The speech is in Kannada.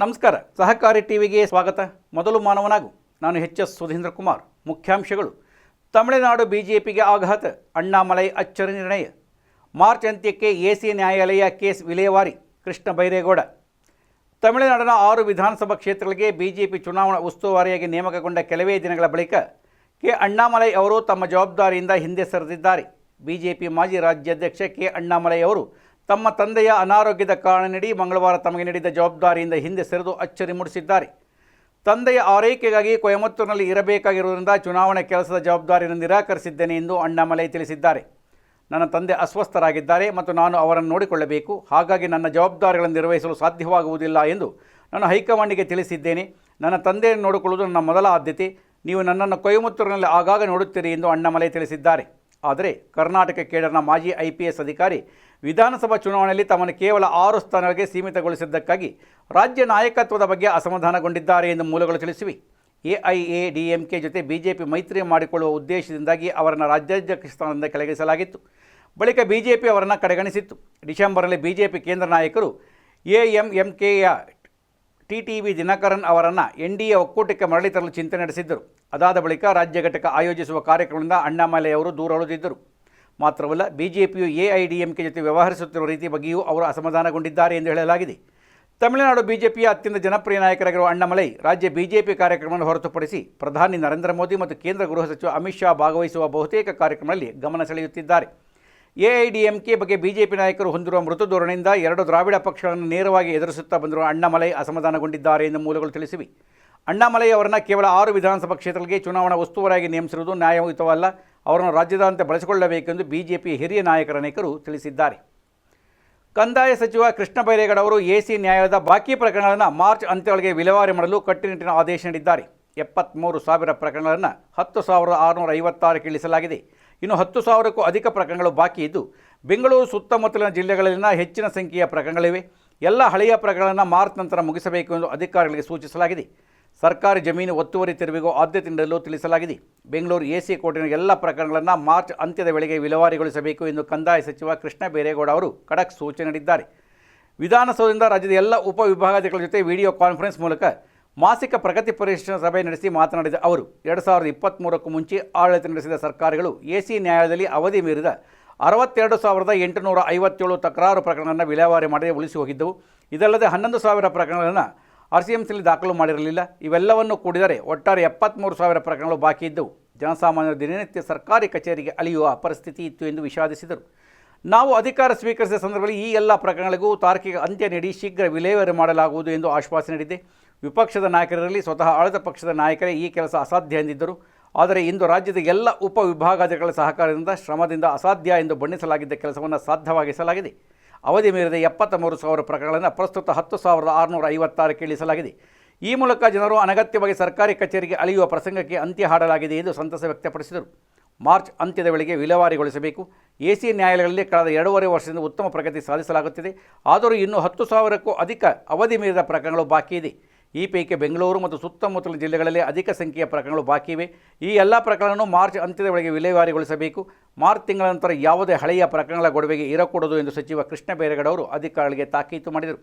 ನಮಸ್ಕಾರ. ಸಹಕಾರಿ ಟಿವಿಗೆ ಸ್ವಾಗತ. ಮೊದಲು ಮಾನವನಾಗು. ನಾನು ಎಚ್.ಎಸ್. ಸುಧೀಂದ್ರ ಕುಮಾರ್. ಮುಖ್ಯಾಂಶಗಳು. ತಮಿಳುನಾಡು ಬಿಜೆಪಿಗೆ ಆಘಾತ, ಅಣ್ಣಾಮಲೈ ಅಚ್ಚರಿ ನಿರ್ಣಯ. ಮಾರ್ಚ್ ಅಂತ್ಯಕ್ಕೆ ಎಸಿ ನ್ಯಾಯಾಲಯ ಕೇಸ್ ವಿಲೇವಾರಿ, ಕೃಷ್ಣ ಬೈರೇಗೌಡ. ತಮಿಳುನಾಡಿನ 6 ವಿಧಾನಸಭಾ ಕ್ಷೇತ್ರಗಳಿಗೆ ಬಿಜೆಪಿ ಚುನಾವಣಾ ಉಸ್ತುವಾರಿಯಾಗಿ ನೇಮಕಗೊಂಡ ಕೆಲವೇ ದಿನಗಳ ಬಳಿಕ ಕೆ ಅಣ್ಣಾಮಲೈ ಅವರು ತಮ್ಮ ಜವಾಬ್ದಾರಿಯಿಂದ ಹಿಂದೆ ಸರಿದಿದ್ದಾರೆ. ಬಿಜೆಪಿ ಮಾಜಿ ರಾಜ್ಯಾಧ್ಯಕ್ಷ ಕೆ ಅಣ್ಣಾಮಲೈ ಅವರು ತಮ್ಮ ತಂದೆಯ ಅನಾರೋಗ್ಯದ ಕಾರಣ ನೀಡಿ ಮಂಗಳವಾರ ತಮಗೆ ನೀಡಿದ ಜವಾಬ್ದಾರಿಯಿಂದ ಹಿಂದೆ ಸರಿದು ಅಚ್ಚರಿ ಮೂಡಿಸಿದ್ದಾರೆ. ತಂದೆಯ ಆರೈಕೆಗಾಗಿ ಕೊಯಮತ್ತೂರಿನಲ್ಲಿ ಇರಬೇಕಾಗಿರುವುದರಿಂದ ಚುನಾವಣೆ ಕೆಲಸದ ಜವಾಬ್ದಾರಿಯನ್ನು ನಿರಾಕರಿಸಿದ್ದೇನೆ ಎಂದು ಅಣ್ಣಾಮಲೈ ತಿಳಿಸಿದ್ದಾರೆ. ನನ್ನ ತಂದೆ ಅಸ್ವಸ್ಥರಾಗಿದ್ದಾರೆ ಮತ್ತು ನಾನು ಅವರನ್ನು ನೋಡಿಕೊಳ್ಳಬೇಕು. ಹಾಗಾಗಿ ನನ್ನ ಜವಾಬ್ದಾರಿಗಳನ್ನು ನಿರ್ವಹಿಸಲು ಸಾಧ್ಯವಾಗುವುದಿಲ್ಲ ಎಂದು ನಾನು ಹೈಕಮಾಂಡಿಗೆ ತಿಳಿಸಿದ್ದೇನೆ. ನನ್ನ ತಂದೆಯನ್ನು ನೋಡಿಕೊಳ್ಳುವುದು ನನ್ನ ಮೊದಲ ಆದ್ಯತೆ. ನೀವು ನನ್ನನ್ನು ಕೊಯಮತ್ತೂರಿನಲ್ಲಿ ಆಗಾಗ ನೋಡುತ್ತೀರಿ ಎಂದು ಅಣ್ಣಾಮಲೈ ತಿಳಿಸಿದ್ದಾರೆ. ಆದರೆ ಕರ್ನಾಟಕ ಕೇಡರ್ನ ಮಾಜಿ IPS ಅಧಿಕಾರಿ ವಿಧಾನಸಭಾ ಚುನಾವಣೆಯಲ್ಲಿ ತಮ್ಮನ್ನು ಕೇವಲ 6 ಸ್ಥಾನಗಳಿಗೆ ಸೀಮಿತಗೊಳಿಸಿದ್ದಕ್ಕಾಗಿ ರಾಜ್ಯ ನಾಯಕತ್ವದ ಬಗ್ಗೆ ಅಸಮಾಧಾನಗೊಂಡಿದ್ದಾರೆ ಎಂದು ಮೂಲಗಳು ತಿಳಿಸಿವೆ. AIADMK ಜೊತೆ ಬಿಜೆಪಿ ಮೈತ್ರಿ ಮಾಡಿಕೊಳ್ಳುವ ಉದ್ದೇಶದಿಂದಾಗಿ ಅವರನ್ನು ರಾಜ್ಯಾಧ್ಯಕ್ಷ ಸ್ಥಾನದಿಂದ ಕೆಳಗಿಳಿಸಲಾಗಿತ್ತು. ಬಳಿಕ ಬಿಜೆಪಿ ಅವರನ್ನು ಕಡೆಗಣಿಸಿತ್ತು. ಡಿಸೆಂಬರ್ನಲ್ಲಿ ಬಿಜೆಪಿ ಕೇಂದ್ರ ನಾಯಕರು AMMKಯ TTV ದಿನಕರನ್ ಅವರನ್ನು NDA ಒಕ್ಕೂಟಕ್ಕೆ ಮರಳಿ ತರಲು ಚಿಂತನೆ ನಡೆಸಿದ್ದರು. ಅದಾದ ಬಳಿಕ ರಾಜ್ಯ ಘಟಕ ಆಯೋಜಿಸುವ ಕಾರ್ಯಕ್ರಮದಿಂದ ಅಣ್ಣಾಮಲೈ ಅವರು ದೂರ ಉಳಿದಿದ್ದರು. ಮಾತ್ರವಲ್ಲ, ಬಿಜೆಪಿಯು AIADMK ಜೊತೆ ವ್ಯವಹರಿಸುತ್ತಿರುವ ರೀತಿ ಬಗ್ಗೆಯೂ ಅವರು ಅಸಮಾಧಾನಗೊಂಡಿದ್ದಾರೆ ಎಂದು ಹೇಳಲಾಗಿದೆ. ತಮಿಳುನಾಡು ಬಿಜೆಪಿಯ ಅತ್ಯಂತ ಜನಪ್ರಿಯ ನಾಯಕರಾಗಿರುವ ಅಣ್ಣಾಮಲೈ ರಾಜ್ಯ ಬಿಜೆಪಿ ಕಾರ್ಯಕ್ರಮವನ್ನು ಹೊರತುಪಡಿಸಿ ಪ್ರಧಾನಿ ನರೇಂದ್ರ ಮೋದಿ ಮತ್ತು ಕೇಂದ್ರ ಗೃಹ ಸಚಿವ ಅಮಿತ್ ಶಾ ಭಾಗವಹಿಸುವ ಬಹುತೇಕ ಕಾರ್ಯಕ್ರಮಗಳಲ್ಲಿ ಗಮನ ಸೆಳೆಯುತ್ತಿದ್ದಾರೆ. AIADMK ಬಗ್ಗೆ ಬಿಜೆಪಿ ನಾಯಕರು ಹೊಂದಿರುವ ಮೃದು ಧೋರಣೆಯಿಂದ 2 ದ್ರಾವಿಡ ಪಕ್ಷಗಳನ್ನು ನೇರವಾಗಿ ಎದುರಿಸುತ್ತಾ ಬಂದಿರುವ ಅಣ್ಣಾಮಲೈ ಅಸಮಾಧಾನಗೊಂಡಿದ್ದಾರೆ ಎಂದು ಮೂಲಗಳು ತಿಳಿಸಿವೆ. ಅಣ್ಣಾಮಲೈ ಅವರನ್ನು ಕೇವಲ 6 ವಿಧಾನಸಭಾ ಕ್ಷೇತ್ರಗಳಿಗೆ ಚುನಾವಣಾ ಉಸ್ತುವಾರಿಯಾಗಿ ನೇಮಿಸಿರುವುದು ನ್ಯಾಯಯುತವಲ್ಲ. ಅವರನ್ನು ರಾಜ್ಯದಾದ್ಯಂತ ಬಳಸಿಕೊಳ್ಳಬೇಕೆಂದು ಬಿಜೆಪಿ ಹಿರಿಯ ನಾಯಕರು ತಿಳಿಸಿದ್ದಾರೆ. ಕಂದಾಯ ಸಚಿವ ಕೃಷ್ಣ ಬೈರೇಗೌಡ ಅವರು ಎಸಿ ನ್ಯಾಯಾಲಯದ ಬಾಕಿ ಪ್ರಕರಣಗಳನ್ನು ಮಾರ್ಚ್ ಅಂತ್ಯದೊಳಗೆ ವಿಲೇವಾರಿ ಮಾಡಲು ಕಟ್ಟುನಿಟ್ಟಿನ ಆದೇಶ ನೀಡಿದ್ದಾರೆ. 73,000 ಪ್ರಕರಣಗಳನ್ನು 10,656ಕ್ಕೆ ಇಳಿಸಲಾಗಿದೆ. ಇನ್ನು 10,000ಕ್ಕೂ ಅಧಿಕ ಪ್ರಕರಣಗಳು ಬಾಕಿ ಇದ್ದು, ಬೆಂಗಳೂರು ಸುತ್ತಮುತ್ತಲಿನ ಜಿಲ್ಲೆಗಳಲ್ಲಿನ ಹೆಚ್ಚಿನ ಸಂಖ್ಯೆಯ ಪ್ರಕರಣಗಳಿವೆ. ಎಲ್ಲ ಹಳೆಯ ಪ್ರಕರಣಗಳನ್ನು ಮಾರ್ಚ್ ನಂತರ ಮುಗಿಸಬೇಕು ಎಂದು ಅಧಿಕಾರಿಗಳಿಗೆ ಸೂಚಿಸಲಾಗಿದೆ. ಸರ್ಕಾರಿ ಜಮೀನು ಒತ್ತುವರಿ ತೆರವಿಗೂ ಆದ್ಯತೆ ನೀಡಲು ತಿಳಿಸಲಾಗಿದೆ. ಬೆಂಗಳೂರು ಎಸಿ ಕೋರ್ಟಿನ ಎಲ್ಲ ಪ್ರಕರಣಗಳನ್ನು ಮಾರ್ಚ್ ಅಂತ್ಯದ ವೇಳೆಗೆ ವಿಲೇವಾರಿಗೊಳಿಸಬೇಕು ಎಂದು ಕಂದಾಯ ಸಚಿವ ಕೃಷ್ಣ ಬೈರೇಗೌಡ ಅವರು ಖಡಕ್ ಸೂಚನೆ ನೀಡಿದ್ದಾರೆ. ವಿಧಾನಸೌಧದಿಂದ ರಾಜ್ಯದ ಎಲ್ಲ ಉಪವಿಭಾಗಾಧಿಗಳ ಜೊತೆ ವಿಡಿಯೋ ಕಾನ್ಫರೆನ್ಸ್ ಮೂಲಕ ಮಾಸಿಕ ಪ್ರಗತಿ ಪರಿಶೀಲನಾ ಸಭೆ ನಡೆಸಿ ಮಾತನಾಡಿದ ಅವರು 2023ಕ್ಕೂ ಮುಂಚೆ ಆಡಳಿತ ನಡೆಸಿದ ಸರ್ಕಾರಗಳು ಎಸಿ ನ್ಯಾಯಾಲಯದಲ್ಲಿ ಅವಧಿ ಮೀರಿದ 62,857 ತಕರಾರು ಪ್ರಕರಣಗಳನ್ನು ವಿಲೇವಾರಿ ಮಾಡದೆ ಉಳಿಸಿ ಹೋಗಿದ್ದವು. ಇದಲ್ಲದೆ 11,000 ಪ್ರಕರಣಗಳನ್ನು RCMCಯಲ್ಲಿ ದಾಖಲು ಮಾಡಿರಲಿಲ್ಲ. ಇವೆಲ್ಲವನ್ನು ಕೂಡಿದರೆ ಒಟ್ಟಾರೆ 73,000 ಪ್ರಕರಣಗಳು ಬಾಕಿ ಇದ್ದವು. ಜನಸಾಮಾನ್ಯರು ದಿನನಿತ್ಯ ಸರ್ಕಾರಿ ಕಚೇರಿಗೆ ಅಲೆಯುವ ಪರಿಸ್ಥಿತಿ ಇತ್ತು ಎಂದು ವಿಷಾದಿಸಿದರು. ನಾವು ಅಧಿಕಾರ ಸ್ವೀಕರಿಸಿದ ಸಂದರ್ಭದಲ್ಲಿ ಈ ಎಲ್ಲ ಪ್ರಕರಣಗಳಿಗೂ ತಾರ್ಕಿಕ ಅಂತ್ಯ ನೀಡಿ ಶೀಘ್ರ ವಿಲೇವಾರಿ ಮಾಡಲಾಗುವುದು ಎಂದು ಆಶ್ವಾಸನೆ ನೀಡಿದೆ. ವಿಪಕ್ಷದ ನಾಯಕರಲ್ಲಿ ಸ್ವತಃ ಆಡಳಿತ ಪಕ್ಷದ ನಾಯಕರೇ ಈ ಕೆಲಸ ಅಸಾಧ್ಯ ಎಂದಿದ್ದರು. ಆದರೆ ಇಂದು ರಾಜ್ಯದ ಎಲ್ಲ ಉಪವಿಭಾಗಾಧಿಗಳ ಸಹಕಾರದಿಂದ ಶ್ರಮದಿಂದ ಅಸಾಧ್ಯ ಎಂದು ಬಣ್ಣಿಸಲಾಗಿದ್ದ ಕೆಲಸವನ್ನು ಸಾಧ್ಯವಾಗಿಸಲಾಗಿದೆ. ಅವಧಿ ಮೀರಿದ 73,000 ಪ್ರಕರಣಗಳನ್ನು ಪ್ರಸ್ತುತ 10,656ಕ್ಕೆ ಇಳಿಸಲಾಗಿದೆ. ಈ ಮೂಲಕ ಜನರು ಅನಗತ್ಯವಾಗಿ ಸರ್ಕಾರಿ ಕಚೇರಿಗೆ ಅಲೆಯುವ ಪ್ರಸಂಗಕ್ಕೆ ಅಂತ್ಯ ಹಾಡಲಾಗಿದೆ ಎಂದು ಸಂತಸ ವ್ಯಕ್ತಪಡಿಸಿದರು. ಮಾರ್ಚ್ ಅಂತ್ಯದ ವೇಳೆಗೆ ವಿಲೇವಾರಿಗೊಳಿಸಬೇಕು. ಎಸಿ ನ್ಯಾಯಾಲಯಗಳಲ್ಲಿ ಕಳೆದ 2.5 ವರ್ಷದಿಂದ ಉತ್ತಮ ಪ್ರಗತಿ ಸಾಧಿಸಲಾಗುತ್ತಿದೆ. ಆದರೂ ಇನ್ನೂ 10,000ಕ್ಕೂ ಅಧಿಕ ಅವಧಿ ಮೀರಿದ ಪ್ರಕರಣಗಳು ಬಾಕಿ ಇದೆ. ಈ ಪೈಕಿ ಬೆಂಗಳೂರು ಮತ್ತು ಸುತ್ತಮುತ್ತಲ ಜಿಲ್ಲೆಗಳಲ್ಲಿ ಅಧಿಕ ಸಂಖ್ಯೆಯ ಪ್ರಕರಣಗಳು ಬಾಕಿ ಇವೆ. ಈ ಎಲ್ಲ ಪ್ರಕರಣವನ್ನು ಮಾರ್ಚ್ ಅಂತ್ಯದ ವೇಳೆಗೆ ವಿಲೇವಾರಿಗೊಳಿಸಬೇಕು. ಮಾರ್ಚ್ ತಿಂಗಳ ನಂತರ ಯಾವುದೇ ಹಳೆಯ ಪ್ರಕರಣಗಳ ಗೊಡವೆಗೆ ಇರಕೂಡದು ಎಂದು ಸಚಿವ ಕೃಷ್ಣ ಬೈರೇಗೌಡ ಅವರು ಅಧಿಕಾರಿಗಳಿಗೆ ತಾಕೀತು ಮಾಡಿದರು.